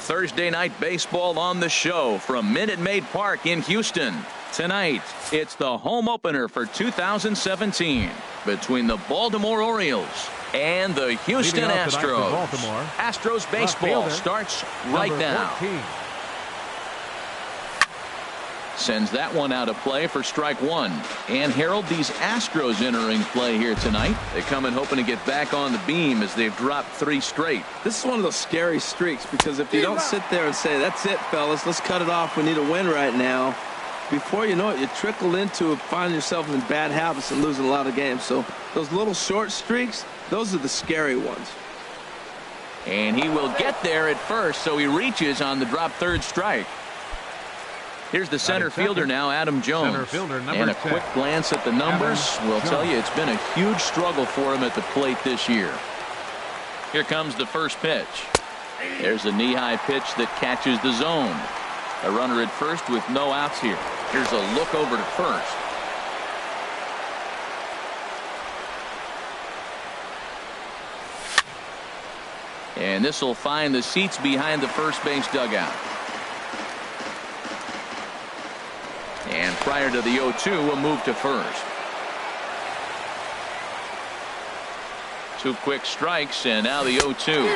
Thursday night baseball on the show from Minute Maid Park in Houston. Tonight, it's the home opener for 2017 between the Baltimore Orioles and the Houston Astros. Astros baseball starts right now. 14. Sends that one out of play for strike one. And Harold, these Astros entering play here tonight. They come in hoping to get back on the beam as they've dropped 3 straight. This is one of those scary streaks because if you don't sit there and say, that's it, fellas, let's cut it off, we need a win right now, before you know it, you trickle into finding yourself in bad habits and losing a lot of games. So those little short streaks, those are the scary ones. And he will get there at first, so he reaches on the drop third strike. Here's the center fielder now, Adam Jones. And a quick glance at the numbers will tell you it's been a huge struggle for him at the plate this year. Here comes the first pitch. There's a knee-high pitch that catches the zone. A runner at first with no outs here. Here's a look over to first. And this will find the seats behind the first base dugout. And prior to the 0-2, a move to first. 2 quick strikes, and now the 0-2.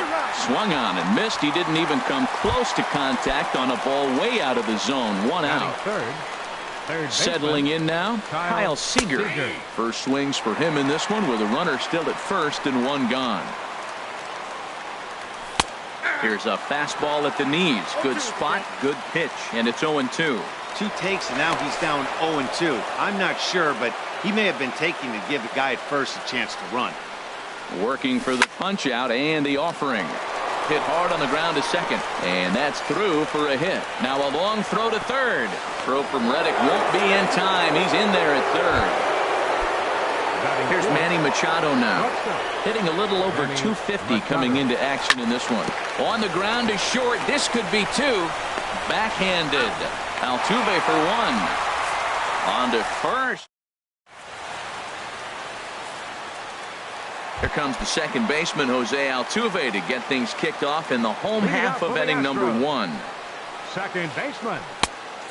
Swung on and missed. He didn't even come close to contact on a ball way out of the zone. 1 out. Settling in now, Kyle Seager. First swings for him in this one with a runner still at first and 1 gone. Here's a fastball at the knees. Good spot, good pitch, and it's 0-2. 2 takes, and now he's down 0-2. I'm not sure, but he may have been taking to give the guy at first a chance to run. Working for the punch out and the offering. Hit hard on the ground to second, and that's through for a hit. Now a long throw to third. Throw from Reddick won't be in time. He's in there at third. Here's Manny Machado now, hitting a little over 250 coming into action in this one. On the ground to short. This could be 2. Backhanded. Altuve for 1. On to first. Here comes the second baseman, Jose Altuve, to get things kicked off in the home half of inning number 1. Second baseman.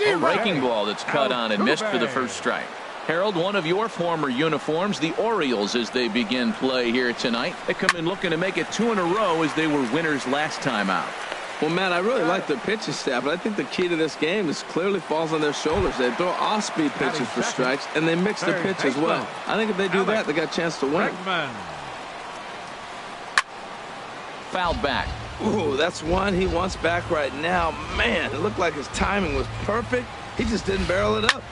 A breaking ball that's cut on and missed for the first strike. Harold, one of your former uniforms, the Orioles, as they begin play here tonight. They come in looking to make it 2 in a row as they were winners last time out. Well, Matt, I really like their pitching staff, but I think the key to this game is clearly falls on their shoulders. They throw off-speed pitches for strikes, and they mix their pitch as well. I think if they do that, they got a chance to win. Fouled back. Ooh, that's one he wants back right now. Man, it looked like his timing was perfect. He just didn't barrel it up.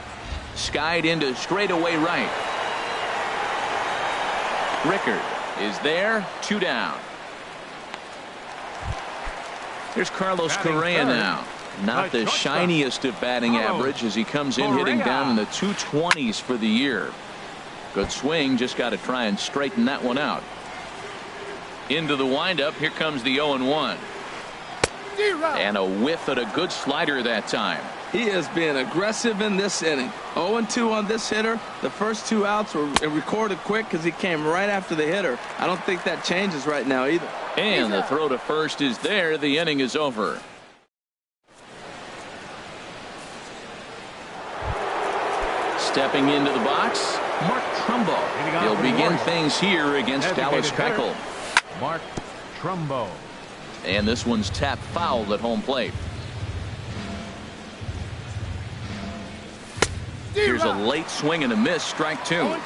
Skied into straightaway right. Rickard is there. 2 down. Here's Carlos Correa now. Not the shiniest of batting average as he comes in hitting down in the 220s for the year. Good swing. Just got to try and straighten that one out. Into the windup. Here comes the 0-1. And a whiff at a good slider that time. He is being aggressive in this inning. 0-2 on this hitter. The first 2 outs were recorded quick because he came right after the hitter. I don't think that changes right now either. And the throw to first is there. The inning is over. Stepping into the box, Mark Trumbo. He'll begin things here against Dallas Keuchel. Mark Trumbo. And this one's tapped foul at home plate. Here's a late swing and a miss. Strike 2.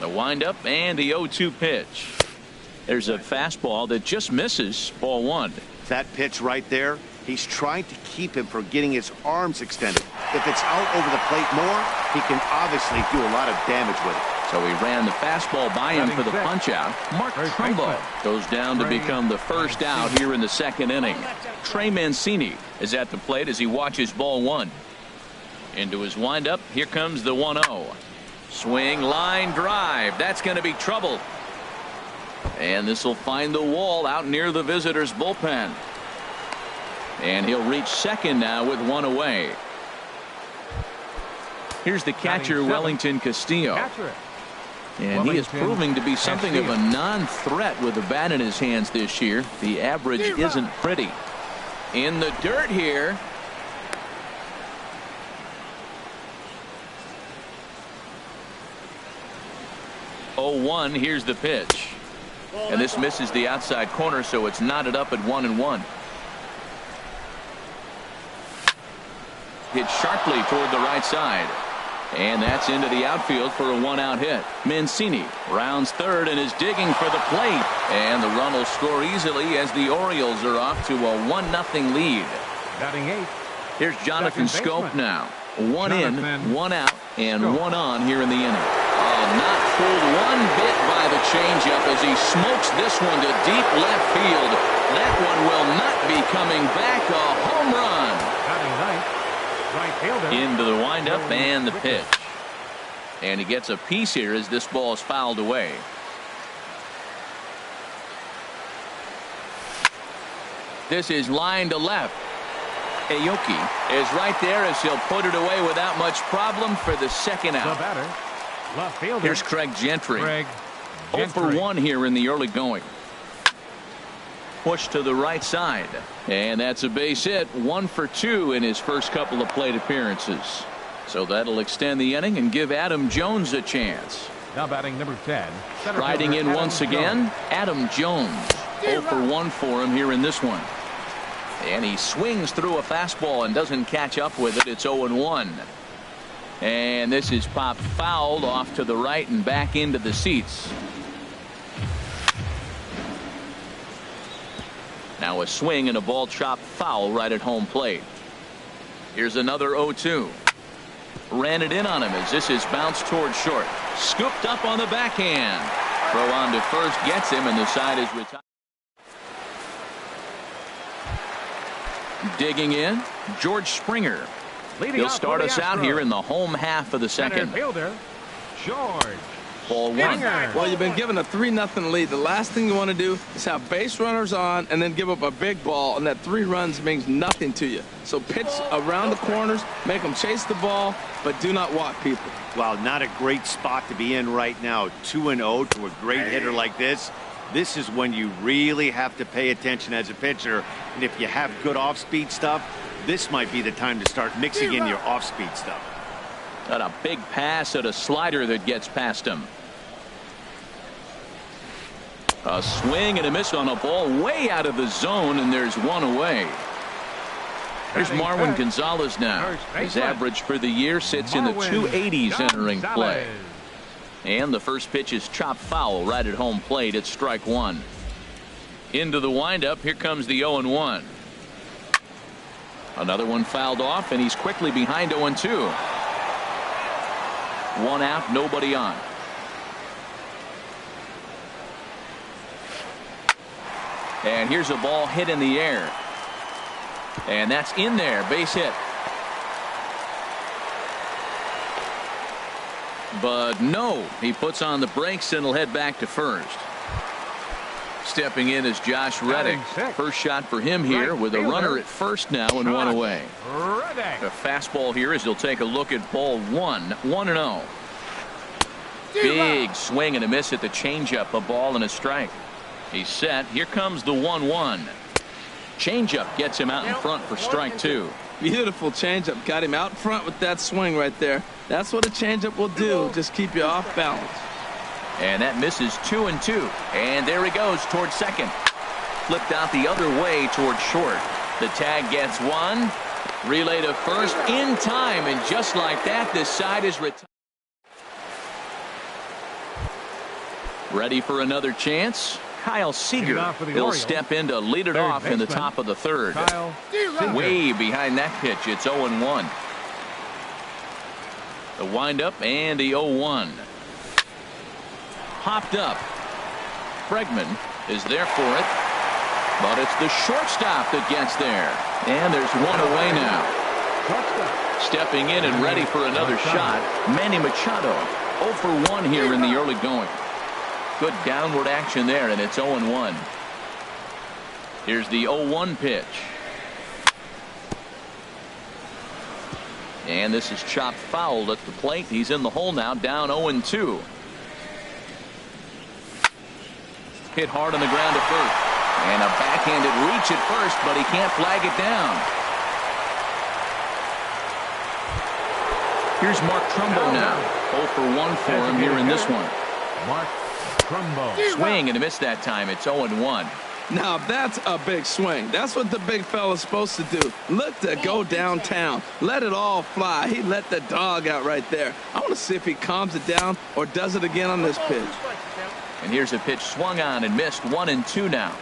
The windup and the 0-2 pitch. There's a fastball that just misses. Ball 1. That pitch right there, he's trying to keep him from getting his arms extended. If it's out over the plate more, he can obviously do a lot of damage with it. So he ran the fastball by him for the punch out. Mark Trumbo goes down to become the first out here in the second inning. Trey Mancini is at the plate as he watches ball 1. Into his windup. Here comes the 1-0. Swing, line drive. That's going to be trouble. And this will find the wall out near the visitors' bullpen. And he'll reach second now with 1 away. Here's the catcher, Wellington Castillo. And he is proving to be something of a non-threat with the bat in his hands this year. The average isn't pretty. In the dirt here. Oh, 1. Here's the pitch. And this misses the outside corner, so it's knotted up at 1-1. Hit sharply toward the right side. And that's into the outfield for a 1-out hit. Mancini rounds third and is digging for the plate. And the run will score easily as the Orioles are off to a 1-0 lead. Batting 8. Here's Jonathan Scope now. 1 in, 1 out, and 1 on here in the inning. Not fooled one bit by the changeup as he smokes this one to deep left field. That one will not be coming back. A home run. Batting 9th. Right fielder. Into the windup and the pitch. And he gets a piece here as this ball is fouled away. This is line to left. Aoki is right there as he'll put it away without much problem for the second out. The batter. Left fielder. Here's Craig Gentry. 0 for 1 here in the early going. Push to the right side. And that's a base hit. 1 for 2 in his first couple of plate appearances. So that'll extend the inning and give Adam Jones a chance. Now batting number 10. Riding in once again, Adam Jones. 0 for 1 for him here in this one. And he swings through a fastball and doesn't catch up with it. It's 0-1. And this is popped fouled off to the right and back into the seats. Now a swing and a ball chopped foul right at home plate. Here's another 0-2. Ran it in on him as this is bounced toward short. Scooped up on the backhand. Throw on to first gets him, and the side is retired. Digging in, George Springer. He'll start us out here in the home half of the second. Fielder, George. Ball 1. Well, you've been given a 3-0 lead. The last thing you want to do is have base runners on and then give up a big ball, and that 3 runs means nothing to you. So pitch around the corners, make them chase the ball, but do not walk people. Wow, not a great spot to be in right now. 2-0 to a great hitter like this. This is when you really have to pay attention as a pitcher. And if you have good off-speed stuff, this might be the time to start mixing in your off-speed stuff. Got a big pass at a slider that gets past him. A swing and a miss on a ball way out of the zone, and there's 1 away. Here's Marwin Gonzalez now. His average for the year sits in the 280s entering play. And the first pitch is chopped foul right at home plate. It's strike 1. Into the windup. Here comes the 0-1. Another one fouled off, and he's quickly behind 0-2. 1 out, nobody on. And here's a ball hit in the air. And that's in there. Base hit. But no, he puts on the brakes and will head back to first. Stepping in is Josh Reddick. First shot for him here with a runner at first now and 1 away. A fastball here as he'll take a look at ball 1. 1-0. Big swing and a miss at the changeup. A ball and a strike. He's set. Here comes the 1-1. Changeup gets him out in front for strike 2. Beautiful changeup. Got him out front with that swing right there. That's what a changeup will do. Just keep you off balance. And that misses 2-2. And there he goes towards second. Flipped out the other way towards short. The tag gets 1. Relay to first in time. And just like that, this side is retired. Ready for another chance. Kyle Seager. He'll step in to lead it off in the top of the third. Way behind that pitch. It's 0-1. The windup and the 0-1. Popped up. Bregman is there for it. But it's the shortstop that gets there. And there's 1 away now. Stepping in and ready for another shot, Manny Machado. 0 for 1 here in the early going. Good downward action there, and it's 0-1. Here's the 0-1 pitch. And this is chopped fouled at the plate. He's in the hole now, down 0-2. Hit hard on the ground to first. And a backhanded reach at first, but he can't flag it down. Here's Mark Trumbo now. 0 for 1 for him here in this one. Mark Trumbo. Swing and a miss that time. It's 0-1. Now that's a big swing. That's what the big fella's supposed to do. Look to go downtown. Let it all fly. He let the dog out right there. I want to see if he calms it down or does it again on this pitch. And here's a pitch swung on and missed. 1-2 now.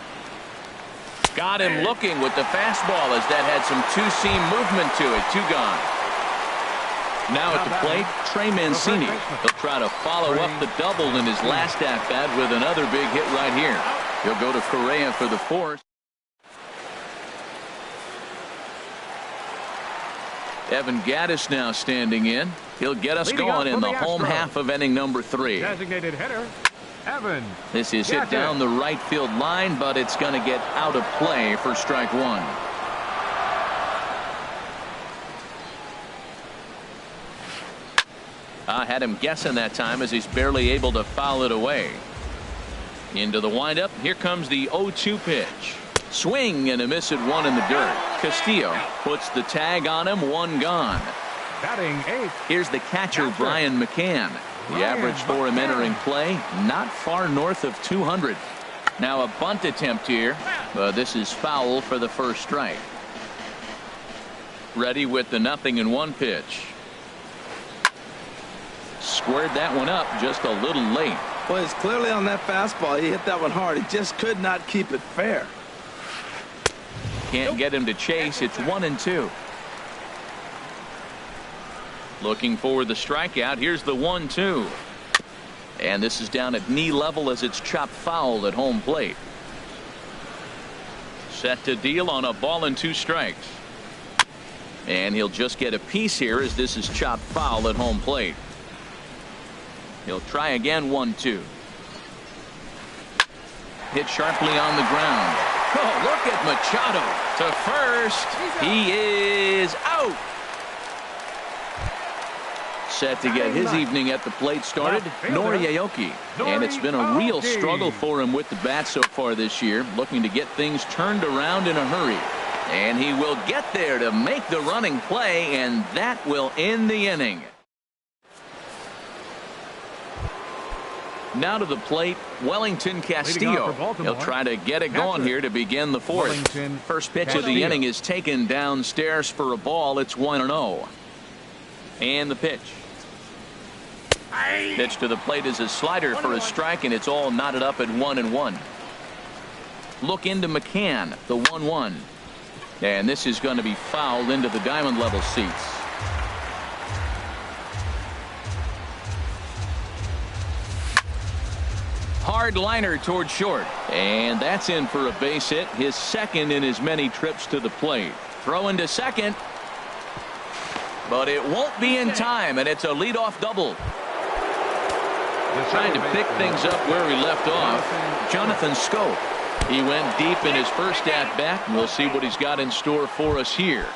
Got him looking with the fastball as that had some two-seam movement to it. 2 gone. Now at the plate, Trey Mancini. He'll try to follow up the double in his last at-bat with another big hit right here. He'll go to Correa for the 4th. Evan Gattis now standing in. He'll get us going in the home half of inning number 3. Designated hitter, Evan. This is hit down the right field line, but it's going to get out of play for strike 1. I had him guessing that time as he's barely able to foul it away. Into the windup. Here comes the 0-2 pitch. Swing and a miss at 1 in the dirt. Castillo puts the tag on him. 1 gone. Batting 8th. Here's the catcher, Brian McCann. The average for him entering play, not far north of 200. Now a bunt attempt here, but this is foul for the first strike. Ready with the 0-1 pitch. Squared that one up just a little late. Well, it's clearly on that fastball. He hit that one hard. He just could not keep it fair. Can't get him to chase. It's 1-2. Looking for the strikeout. Here's the 1-2. And this is down at knee level as it's chopped foul at home plate. Set to deal on a ball and 2 strikes. And he'll just get a piece here as this is chopped foul at home plate. He'll try again. 1-2. Hit sharply on the ground. Oh, look at Machado to first. He is out. Set to get his evening at the plate started, Nori Aoki. And it's been a real struggle for him with the bat so far this year, looking to get things turned around in a hurry. And he will get there to make the running play, and that will end the inning. Now to the plate, Wellington Castillo. He'll try to get it going here to begin the 4th. First pitch of the inning is taken downstairs for a ball. It's 1-0. And the pitch. Pitch to the plate is a slider for a strike, and it's all knotted up at 1-1. Look into McCann, the 1-1. And this is going to be fouled into the diamond level seats. Hard liner toward short, and that's in for a base hit, his 2nd in as many trips to the plate. Throw into second, but it won't be in time, and it's a leadoff double. Trying to pick things up where he left off, Jonathan Scope. He went deep in his first at-bat, and we'll see what he's got in store for us here.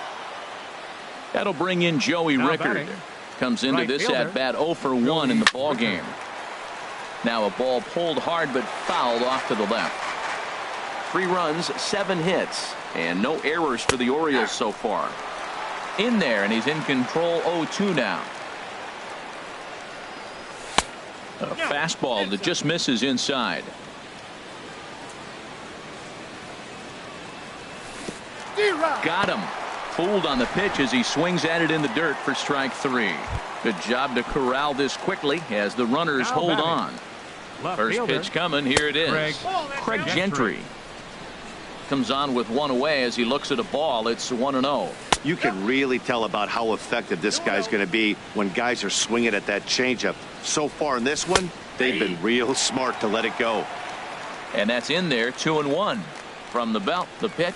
That'll bring in Joey Rickard. Comes into this at-bat 0 for 1 in the ball game. Now a ball pulled hard but fouled off to the left. 3 runs, 7 hits, and no errors for the Orioles so far. In there, and he's in control. 0-2 now. A fastball that just misses inside. Got him. Fooled on the pitch as he swings at it in the dirt for strike 3. Good job to corral this quickly as the runners hold on. First pitch coming. Here it is. Craig Gentry comes on with 1 away as he looks at a ball. It's 1-0. You can really tell about how effective this guy's going to be when guys are swinging at that changeup. So far in this one, they've been real smart to let it go. And that's in there. 2-1 from the belt. The pitch.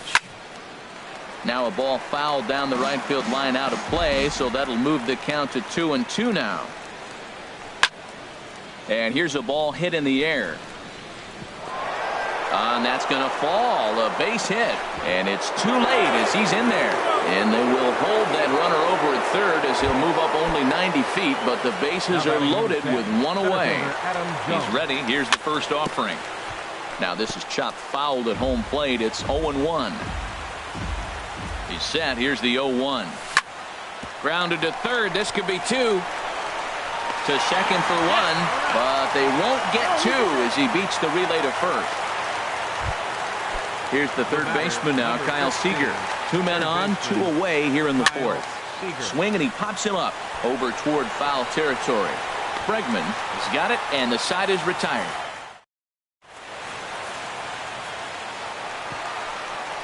Now a ball fouled down the right field line out of play, so that'll move the count to 2-2 now. And here's a ball hit in the air. And that's going to fall. A base hit. And it's too late as he's in there. And they will hold that runner over at third as he'll move up only 90 feet, but the bases are loaded with 1 away. He's ready. Here's the first offering. Now this is chopped fouled at home plate. It's 0-1. He's set. Here's the 0-1. Grounded to third. This could be two. To second for one, but they won't get two as he beats the relay to first. Here's the third baseman now, Kyle Seager. 2 men on, 2 away here in the fourth. Swing, and he pops him up over toward foul territory. Bregman has got it, and the side is retired.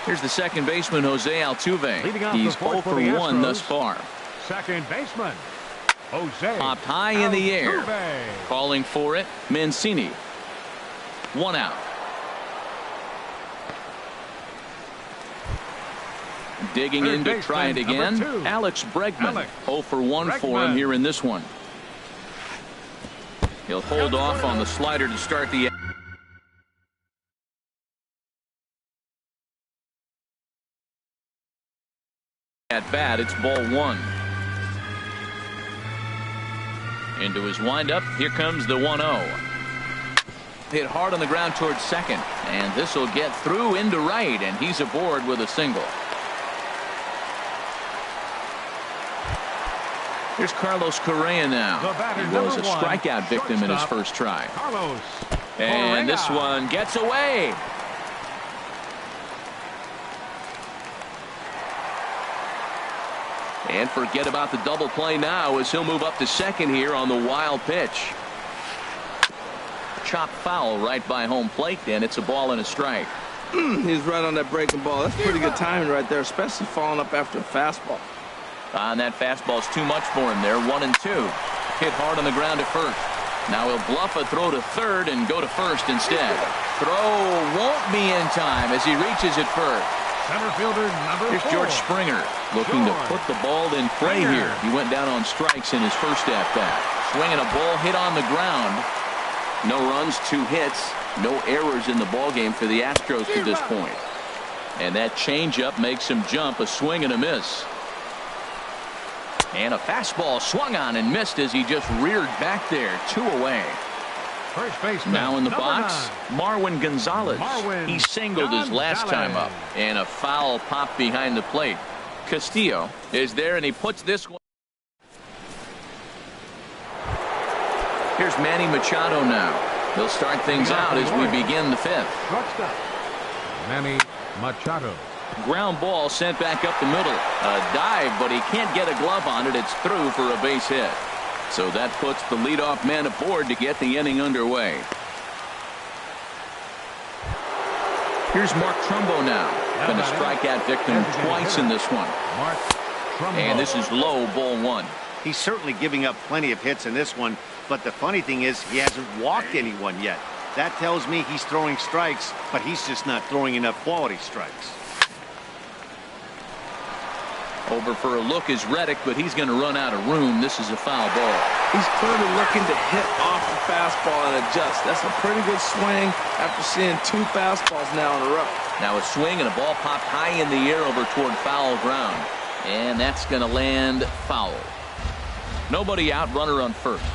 Here's the second baseman, Jose Altuve. He's 0 for 1 thus far. Second baseman, Jose. Popped high in the air. Altuve. Calling for it, Mancini. 1 out. Digging in to try it again, Alex Bregman. 0 for 1 for him here in this one. He'll hold off on the slider to start the at bat. It's ball 1. Into his windup. Here comes the 1-0. Hit hard on the ground towards second, and this will get through into right, and he's aboard with a single. Here's Carlos Correa now. He was a strikeout victim in his first try. And this one gets away. And forget about the double play now as he'll move up to second here on the wild pitch. Chop foul right by home plate, and it's a ball and a strike. He's right on that breaking ball. That's pretty good timing right there, especially following up after a fastball. And that fastball's too much for him there. 1-2. Hit hard on the ground at first. Now he'll bluff a throw to third and go to first instead. Throw won't be in time as he reaches it first. Center fielder number 4. Here's George Springer looking to put the ball in play here. He went down on strikes in his first at-bat. Swinging a ball hit on the ground. No runs, 2 hits, no errors in the ballgame for the Astros to this point. And that changeup makes him jump. A swing and a miss. And a fastball swung on and missed as he just reared back there. 2 away. First baseman, now in the box, 9. Marwin Gonzalez. He singled his last time up. And a foul pop behind the plate. Castillo is there, and he puts this one. Here's Manny Machado now. He'll start things out as we begin the 5th. Shortstop, Manny Machado. Ground ball sent back up the middle. A dive, but he can't get a glove on it. It's through for a base hit. So that puts the leadoff man aboard to get the inning underway. Here's Mark Trumbo now. Been a strikeout victim twice in this one. And this is low, ball 1. He's certainly giving up plenty of hits in this one, but the funny thing is he hasn't walked anyone yet. That tells me he's throwing strikes, but he's just not throwing enough quality strikes. Over for a look is Reddick, but he's going to run out of room. This is a foul ball. He's clearly looking to hit off the fastball and adjust. That's a pretty good swing after seeing 2 fastballs now in a row. Now a swing and a ball popped high in the air over toward foul ground. And that's going to land foul. Nobody out, runner on first.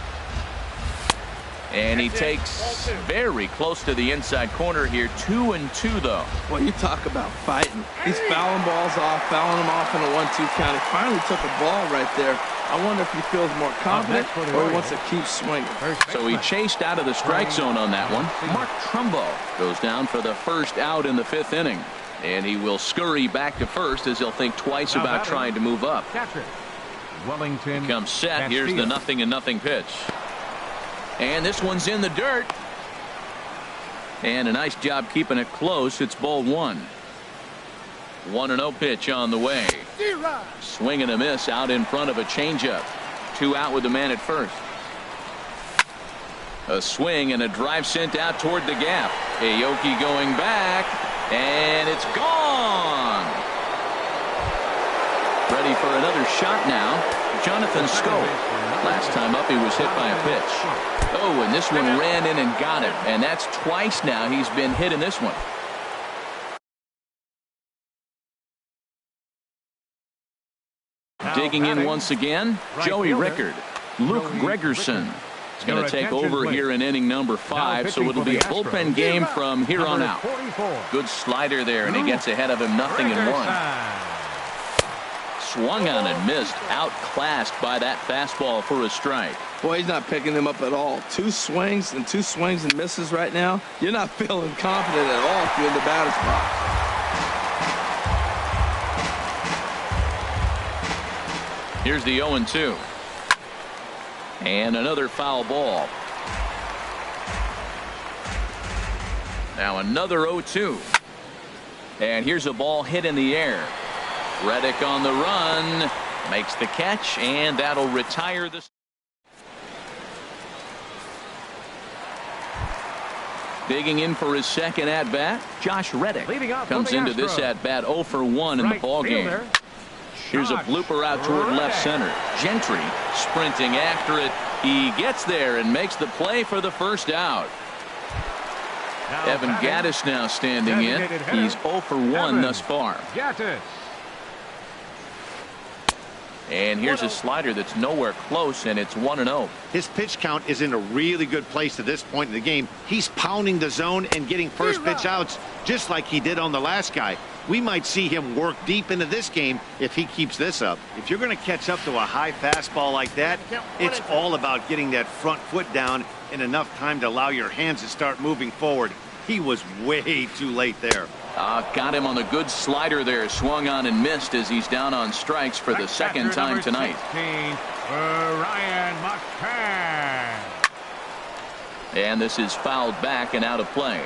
And he takes very close to the inside corner here. 2-2 though. Well, you talk about fighting. He's fouling balls off, fouling them off in a 1-2 count. He finally took a ball right there. I wonder if he feels more confident or he wants to keep swinging. So he chased out of the strike zone on that one. Mark Trumbo goes down for the first out in the 5th inning. And he will scurry back to first as he'll think twice about trying to move up. Wellington Comes set. Here's the 0-0 pitch. And this one's in the dirt. And a nice job keeping it close. It's ball 1. 1-0 pitch on the way. Swing and a miss out in front of a changeup. 2 out with the man at first. A swing and a drive sent out toward the gap. Aoki going back. And it's gone. Ready for another shot now. Jonathan Scope. Last time up he was hit by a pitch. Oh, and this one ran in and got him. And that's twice now he's been hit in this one. Digging in once again, Joey Rickard. Luke Gregerson. He's going to take over here in inning number 5, so it'll be a bullpen game from here on out. Good slider there, and he gets ahead of him, 0-1. Swung on and missed, outclassed by that fastball for a strike. Boy, he's not picking him up at all. Two swings and misses right now. You're not feeling confident at all if you're in the batter's box. Here's the 0-2. And another foul ball. Now another 0-2. And here's a ball hit in the air. Reddick on the run, makes the catch, and that'll retire the. Digging in for his second at-bat, Josh Reddick comes into this at-bat 0 for 1 in the ballgame. Here's a blooper out toward left center. Gentry sprinting after it. He gets there and makes the play for the first out. Evan Gattis now standing in. He's 0 for 1 thus far. And here's a slider that's nowhere close, and it's 1-0. His pitch count is in a really good place at this point in the game. He's pounding the zone and getting first pitch outs just like he did on the last guy. We might see him work deep into this game if he keeps this up. If you're going to catch up to a high fastball like that, it's all about getting that front foot down in enough time to allow your hands to start moving forward. He was way too late there. Got him on the good slider there. Swung on and missed as he's down on strikes for the second time tonight. Ryan McCann. And this is fouled back and out of play.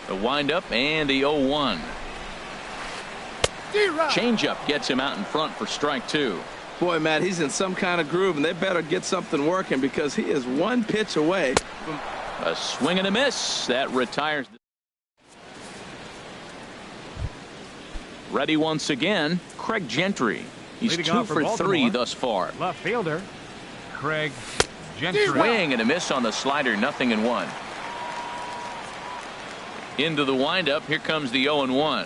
The windup and the 0-1. Changeup gets him out in front for strike 2. Boy, Matt, he's in some kind of groove, and they better get something working because he is one pitch away from. A swing and a miss. That retires. Ready once again, Craig Gentry. He's 2 for 3 thus far. Left fielder, Craig Gentry. Swing and a miss on the slider, 0-1. Into the windup, here comes the 0-1.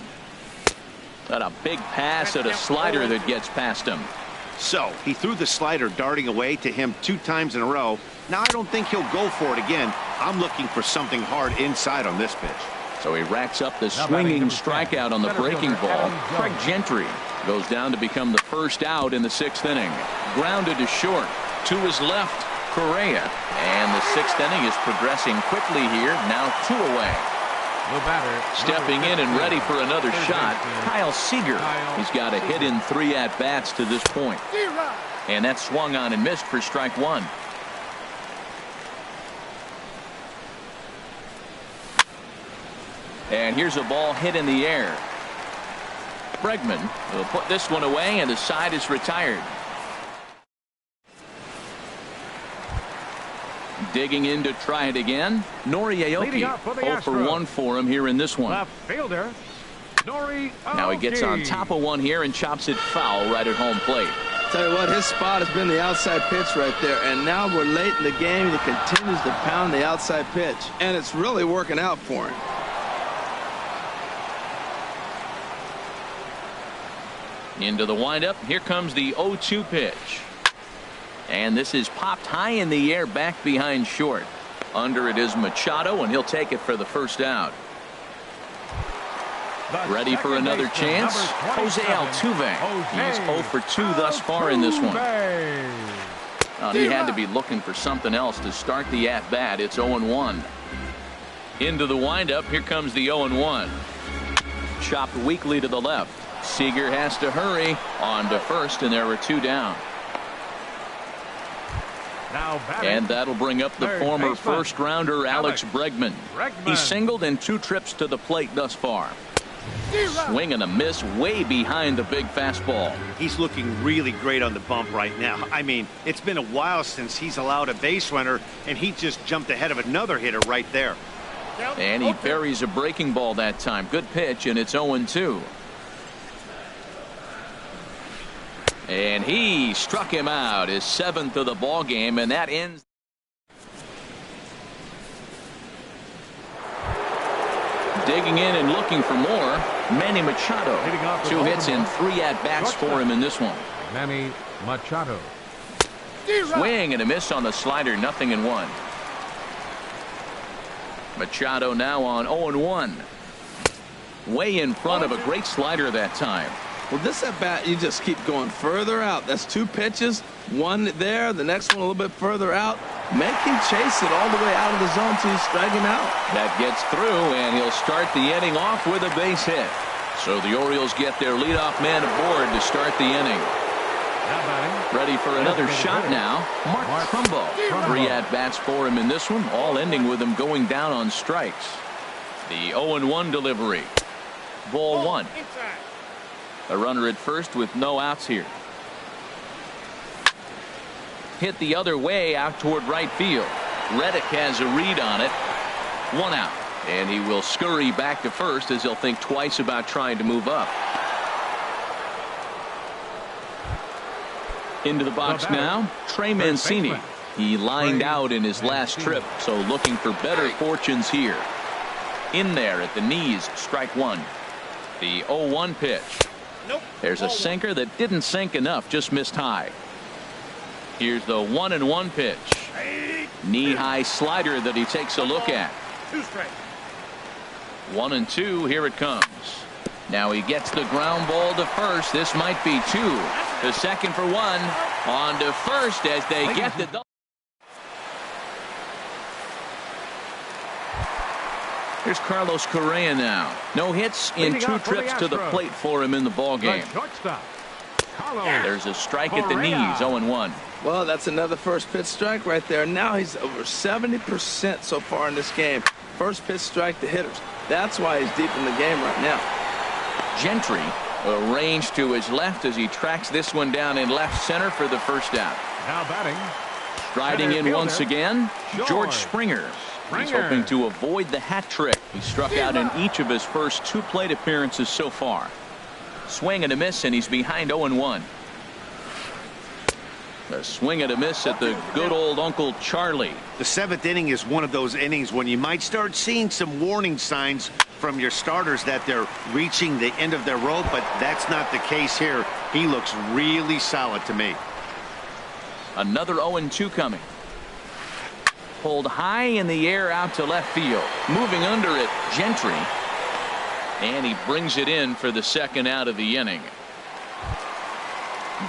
Got a big pass at a slider that gets past him. So he threw the slider darting away to him 2 times in a row. Now I don't think he'll go for it again. I'm looking for something hard inside on this pitch. So he racks up the swinging strikeout on the breaking ball. Craig Gentry goes down to become the first out in the 6th inning. Grounded to short. To his left, Correa. And the 6th inning is progressing quickly here. Now 2 away. Stepping in and ready for another shot, Kyle Seager. He's got a hit in 3 at-bats to this point. And that swung on and missed for strike 1. And here's a ball hit in the air. Bregman will put this one away, and the side is retired. Digging in to try it again. Nori Aoki 0 for 1 for him here in this one. Left fielder, Nori Aoki. Now he gets on top of one here and chops it foul right at home plate. Tell you what, his spot has been the outside pitch right there, and now we're late in the game. He continues to pound the outside pitch, and it's really working out for him. Into the windup. Here comes the 0-2 pitch. And this is popped high in the air back behind short. Under it is Machado, and he'll take it for the first out. Ready for another chance. Jose Altuve. He's 0 for 2 thus far in this one. He had to be looking for something else to start the at-bat. It's 0-1. Into the windup. Here comes the 0-1. Chopped weakly to the left. Seager has to hurry on to first, and there are 2 down. And that'll bring up the former first-rounder Alex Bregman. He singled in 2 trips to the plate thus far. Swing and a miss way behind the big fastball. He's looking really great on the bump right now. I mean, it's been a while since he's allowed a base runner, and he just jumped ahead of another hitter right there. And he buries a breaking ball that time. Good pitch, and it's 0-2. And he struck him out, his 7th of the ball game, and that ends. Digging in and looking for more, Manny Machado. 2 hits and 3 at-bats for him in this one. Manny Machado. Swing and a miss on the slider, 0-1. Machado now on 0-1. Way in front of a great slider that time. Well, this at bat, you just keep going further out. That's 2 pitches, one there, the next one a little bit further out. Make him chase it all the way out of the zone till you strike him out. That gets through, and he'll start the inning off with a base hit. So the Orioles get their leadoff man aboard to start the inning. Ready for another shot now. Mark Trumbo. 3 at-bats for him in this one, all ending with him going down on strikes. The 0-1 delivery. Ball 1. A runner at first with no outs here. Hit the other way out toward right field. Reddick has a read on it. 1 out. And he will scurry back to first as he'll think twice about trying to move up. Into the box now, Trey Mancini. He lined out in his last trip, so looking for better fortunes here. In there at the knees, strike 1. The 0-1 pitch. There's a sinker that didn't sink enough, just missed high. Here's the 1-1 pitch. Knee-high slider that he takes a look at. 1-2, here it comes. Now he gets the ground ball to first. This might be 2. The second for 1. On to first as they get the double. Here's Carlos Correa now. No hits in 2 trips to the plate for him in the ballgame. There's a strike at the knees, 0-1. Well, that's another first pitch strike right there. Now he's over 70% so far in this game. First pitch strike to hitters. That's why he's deep in the game right now. Gentry arranged to his left as he tracks this one down in left center for the first out. Now batting. Striding in once again, George Springer. He's hoping to avoid the hat trick. He struck out in each of his first 2 plate appearances so far. Swing and a miss, and he's behind 0-1. A swing and a miss at the good old Uncle Charlie. The 7th inning is one of those innings when you might start seeing some warning signs from your starters that they're reaching the end of their rope, but that's not the case here. He looks really solid to me. Another 0-2 coming. Pulled high in the air out to left field. Moving under it, Gentry. And he brings it in for the second out of the inning.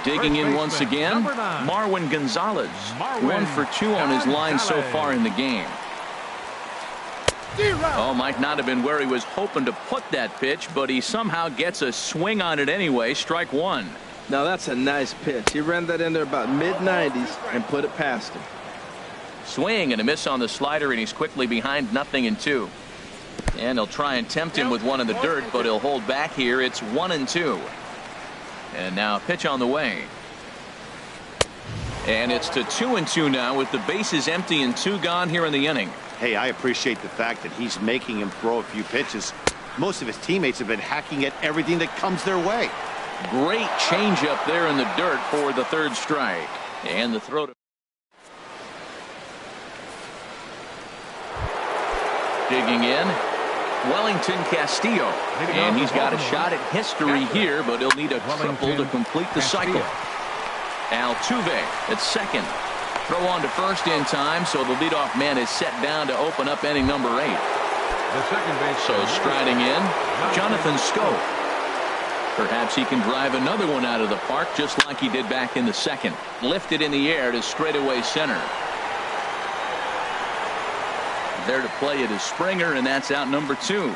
Digging in once again, Marwin Gonzalez. 1 for 2 on his line so far in the game. Oh, might not have been where he was hoping to put that pitch, but he somehow gets a swing on it anyway. Strike 1. Now that's a nice pitch. He ran that in there about mid-90s and put it past him. Swing and a miss on the slider, and he's quickly behind 0-2. And he'll try and tempt him with one in the dirt, but he'll hold back here. It's 1-2. And now a pitch on the way. And it's to 2-2 now with the bases empty and 2 gone here in the inning. Hey, I appreciate the fact that he's making him throw a few pitches. Most of his teammates have been hacking at everything that comes their way. Great changeup there in the dirt for the 3rd strike. And the throw to digging in, Wellington Castillo, and he's got a shot at history here, but he'll need a triple to complete the cycle. Altuve at second. Throw on to first in time, so the leadoff man is set down to open up inning number 8. The second base. So striding in, Jonathan Scope. Perhaps he can drive another one out of the park just like he did back in the 2nd. Lifted in the air to straightaway center. There to play it is Springer, and that's out number 2.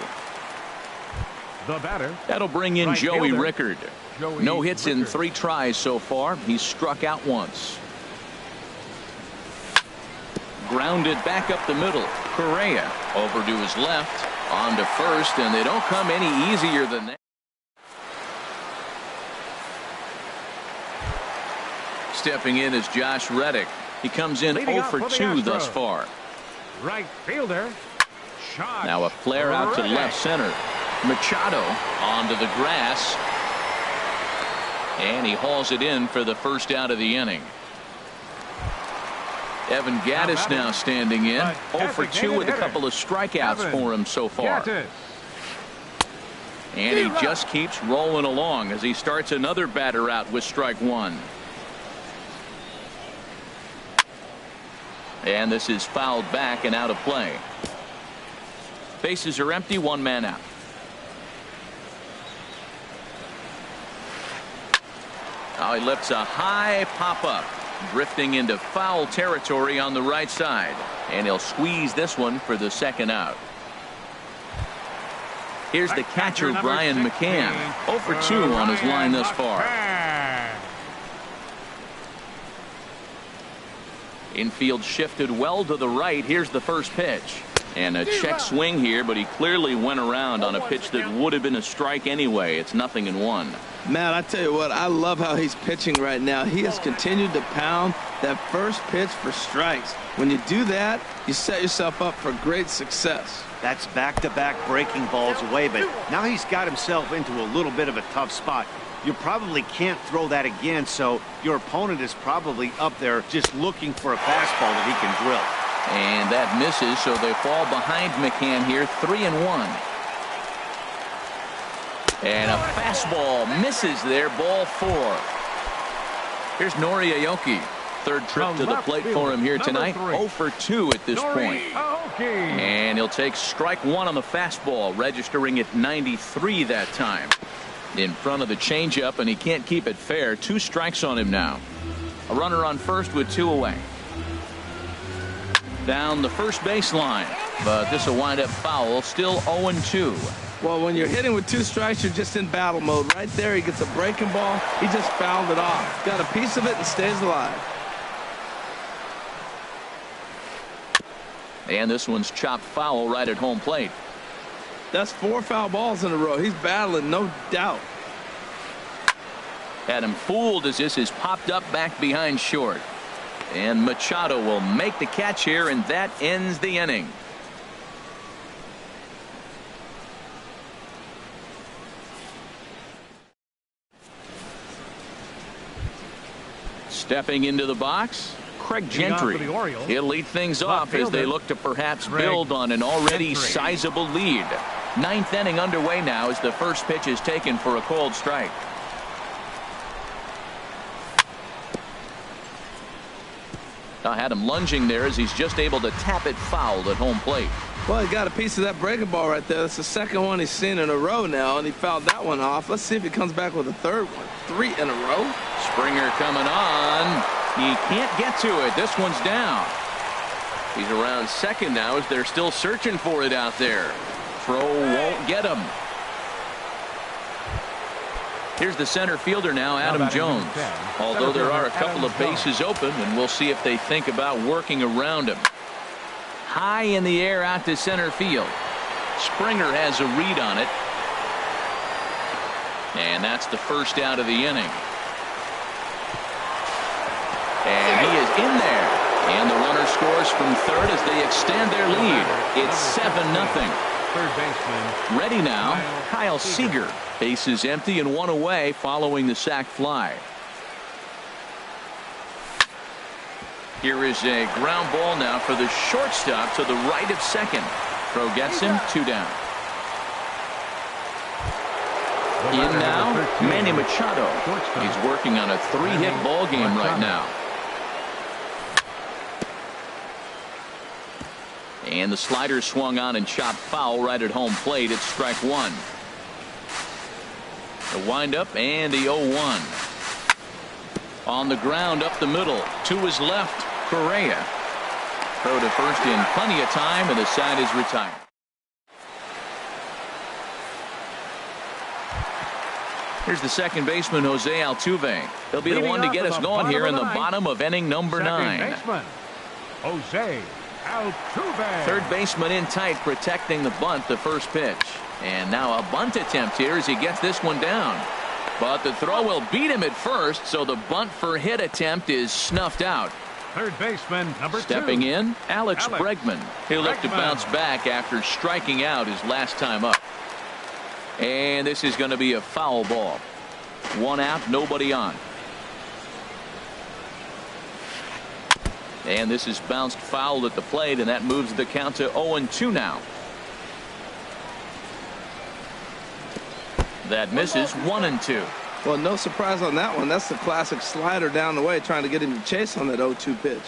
The batter. That'll bring in Right Joey fielder. Rickard. No hits in 3 tries so far. He's struck out once. Grounded back up the middle. Correa over to his left. On to first, and they don't come any easier than that. Stepping in is Josh Reddick. He comes in Leading 0 off for for the 2 thus Astros. far. Right fielder. Shot. Now a flare out to left center. Machado onto the grass. And he hauls it in for the first out of the inning. Evan Gattis now standing in. 0 for 2 with a couple of strikeouts for him so far. And he just keeps rolling along as he starts another batter out with strike 1. And this is fouled back and out of play. Bases are empty, one man out. Now he lifts a high pop-up, drifting into foul territory on the right side. And he'll squeeze this one for the second out. Here's the catcher, Brian McCann. 0 for 2 on his line thus far. Infield shifted well to the right. Here's the first pitch. And a check swing here, but he clearly went around on a pitch that would have been a strike anyway. It's 0-1. Matt, I tell you what, I love how he's pitching right now. He has continued to pound that first pitch for strikes. When you do that, you set yourself up for great success. That's back-to-back breaking balls away, but now he's got himself into a little bit of a tough spot. You probably can't throw that again, so your opponent is probably up there just looking for a fastball that he can drill. And that misses, so they fall behind McCann here, 3-1. And a fastball misses there, ball 4. Here's Nori Aoki. Third trip to the plate for him here tonight. 0 for 2 at this point. And he'll take strike 1 on the fastball, registering at 93 that time. In front of the changeup, and he can't keep it fair. 2 strikes on him now. A runner on first with 2 away. Down the first baseline, but this will wind up foul. Still 0-2. Well, when you're hitting with 2 strikes, you're just in battle mode. Right there, he gets a breaking ball. He just fouled it off. Got a piece of it and stays alive. And this one's chopped foul right at home plate. That's 4 foul balls in a row. He's battling, no doubt. Had him fooled as this is popped up back behind short. And Machado will make the catch here, and that ends the inning. Stepping into the box, Craig Gentry. He'll lead things off as they look to perhaps build on an already sizable lead. 9th inning underway now as the first pitch is taken for a called strike. I had him lunging there as he's just able to tap it foul at home plate. Well, he got a piece of that breaking ball right there. That's the second one he's seen in a row now, and he fouled that one off. Let's see if he comes back with a third one. 3 in a row. Springer coming on. He can't get to it. This one's down. He's around second now as they're still searching for it out there. Throw won't get him. Here's the center fielder now, Adam Jones. Although there are a couple of bases open, and we'll see if they think about working around him. High in the air out to center field. Springer has a read on it. And that's the first out of the inning. And he is in there. And the runner scores from third as they extend their lead. It's 7-0. Third baseman. Ready now, Kyle Seager. Bases empty and 1 away following the sac fly. Here is a ground ball now for the shortstop to the right of second. Throw gets him, 2 down. In now, Manny Machado. He's working on a 3-hit ball game right now. And the slider swung on and chopped foul right at home plate. It's strike 1. The windup and the 0-1. On the ground up the middle. To his left, Correa. Throw to first in plenty of time, and the side is retired. Here's the second baseman, Jose Altuve. He'll be the one to get us going here in the bottom of inning number 9. Baseman, Jose Altuve. Third baseman in tight, protecting the bunt, the first pitch. And now a bunt attempt here as he gets this one down. But the throw will beat him at first, so the bunt for hit attempt is snuffed out. Third baseman, number 2. Stepping in, Alex Bregman. He'll look to bounce back after striking out his last time up. And this is going to be a foul ball. 1 out, nobody on. And this is bounced foul at the plate, and that moves the count to 0-2 now. That misses. 1-2. Well, no surprise on that one. That's the classic slider down the way, trying to get him to chase on that 0-2 pitch.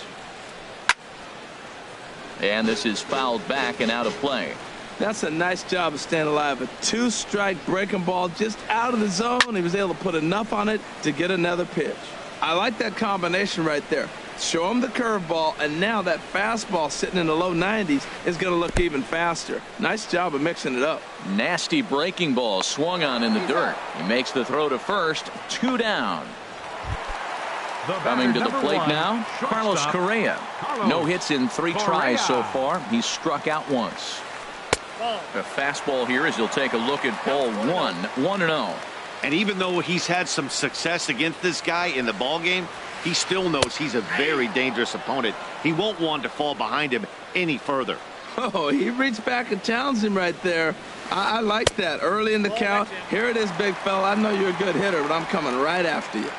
And this is fouled back and out of play. That's a nice job of staying alive. A 2-strike breaking ball just out of the zone. He was able to put enough on it to get another pitch. I like that combination right there. Show him the curveball, and now that fastball sitting in the low 90s is going to look even faster. Nice job of mixing it up. Nasty breaking ball swung on in the dirt. He makes the throw to first. 2 down. Coming to the plate now, Carlos Correa. No hits in 3 tries so far. He's struck out once. A fastball here as he'll take a look at ball 1, 1-0. And even though he's had some success against this guy in the ball game, he still knows he's a very dangerous opponent. He won't want to fall behind him any further. Oh, he reached back and challenged him right there. I like that. Early in the count. Here it is, big fella. I know you're a good hitter, but I'm coming right after you.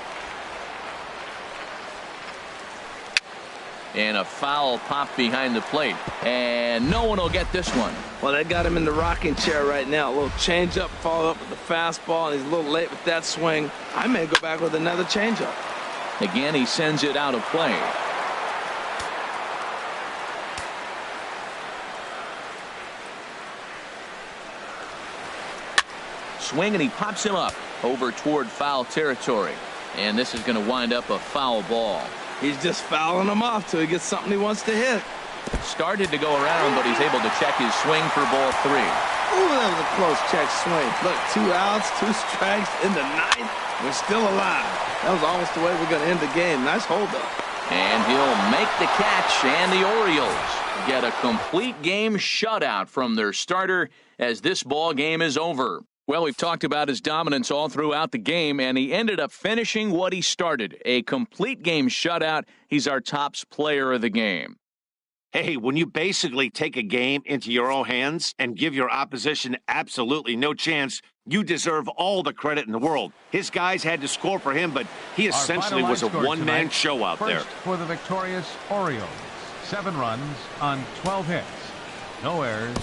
And a foul pop behind the plate. And no one will get this one. Well, they got him in the rocking chair right now. A little changeup, followed up with the fastball, and he's a little late with that swing. I may go back with another changeup. Again, he sends it out of play. Swing, and he pops him up over toward foul territory. And this is going to wind up a foul ball. He's just fouling him off till he gets something he wants to hit. Started to go around, but he's able to check his swing for ball 3. Ooh, that was a close check swing. Look, 2 outs, 2 strikes in the 9th. We're still alive. That was almost the way we're going to end the game. Nice holdup. And he'll make the catch, and the Orioles get a complete game shutout from their starter as this ball game is over. Well, we've talked about his dominance all throughout the game, and he ended up finishing what he started. A complete game shutout. He's our tops player of the game. Hey, when you basically take a game into your own hands and give your opposition absolutely no chance, you deserve all the credit in the world. His guys had to score for him, but he essentially was a one-man show out there. For the victorious Orioles, 7 runs on 12 hits. No errors.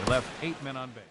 They left 8 men on base.